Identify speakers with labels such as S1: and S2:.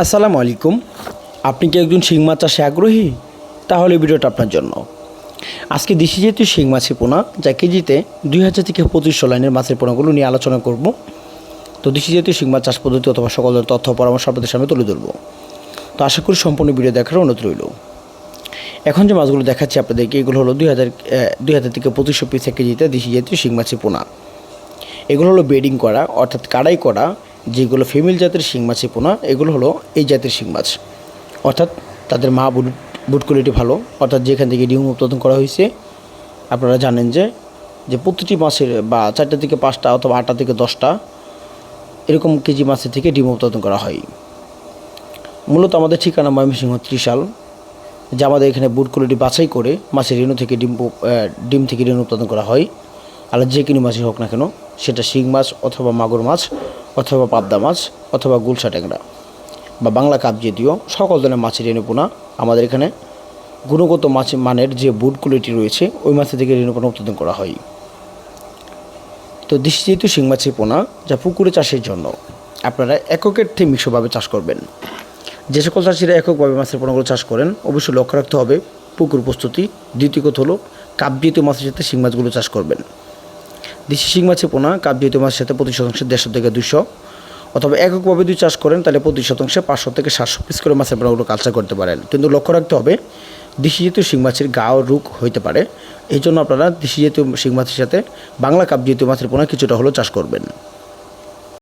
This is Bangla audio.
S1: আসসালামু আলাইকুম। আপনি কি একজন শিং মাছ চাষে আগ্রহী? তাহলে ভিডিওটা আপনার জন্য। আজকে দেশি জাতীয় শিং মাছের পোনা যা কেজিতে 2000 থেকে 2500 লাইনের মাছের পোনাগুলো নিয়ে আলোচনা করব। তো দেশি জাতীয় শিং মাছ চাষ পদ্ধতি অথবা সকল ধরনের তথ্য পরামর্শ আপনাদের সামনে তুলে ধরব। তো আশা করি সম্পূর্ণ ভিডিও দেখার অনুরোধ রইল। এখন যে মাছগুলো দেখাচ্ছি আপনাদেরকে, এগুলো হলো 2000 থেকে 2500 পিস এক কেজিতে দেশি জাতীয় শিং মাছের পোনা। এগুলো হলো বেডিং করা অর্থাৎ কাড়াই করা, যেগুলো ফিমেল জাতের শিং মাছের পোনা। এগুলো হলো এই জাতের শিং মাছ, অর্থাৎ তাদের মা বুট কোয়ালিটি ভালো, অর্থাৎ যেখান থেকে ডিম উৎপাদন করা হয়েছে। আপনারা জানেন যে প্রতিটি মাছের বা 4টা থেকে 5টা অথবা 8টা থেকে 10টা এরকম কেজি মাছের থেকে ডিম উৎপাদন করা হয়। মূলত আমাদের ঠিকানা ময়মনসিংহ ত্রিশাল, যে আমাদের এখানে বুট কোয়ালিটি বাছাই করে মাছের রেণু থেকে ডিম থেকে রেণু উৎপাদন করা হয়। আর যে কোনো মাছই হোক না কেন, সেটা শিং মাছ অথবা মাগুর মাছ অথবা পাবদা মাছ অথবা গুলশা ট্যাংরা বা বাংলা কাপ জাতীয় সকল ধরনের মাছের রেণুপোনা আমাদের এখানে গুণগত মানের যে বুট কোয়ালিটি রয়েছে ওই মাছের থেকে রেণুপোনা উৎপাদন করা হয়। তো দেশি জাতীয় শিং মাছের পোনা যা পুকুরে চাষের জন্য আপনারা এককের থেকে মিশ্রভাবে চাষ করবেন। যে সকল চাষিরা এককভাবে মাছের পোনাগুলো চাষ করেন, অবশ্যই লক্ষ্য রাখতে হবে পুকুর প্রস্তুতি। দ্বিতীয় কথা হলো কাপ জাতীয় মাছের সাথে শিং মাছগুলো চাষ করবেন। দেশি শিং মাছের পোনা কাপ জাতীয় মাছের সাথে প্রতি শতাংশে 150 থেকে 200, অথবা এককভাবে যদি চাষ করেন তাহলে প্রতি শতাংশে 500 থেকে 700 পিস করে মাছের পোনাগুলো কালচার করতে পারেন। কিন্তু লক্ষ্য রাখতে হবে দেশি জাতীয় শিং মাছের গাও রোগ হইতে পারে, এই জন্য আপনারা দেশি জাতীয় শিং মাছের সাথে বাংলা কাপ জাতীয় মাছের পোনা কিছুটা হলেও চাষ করবেন।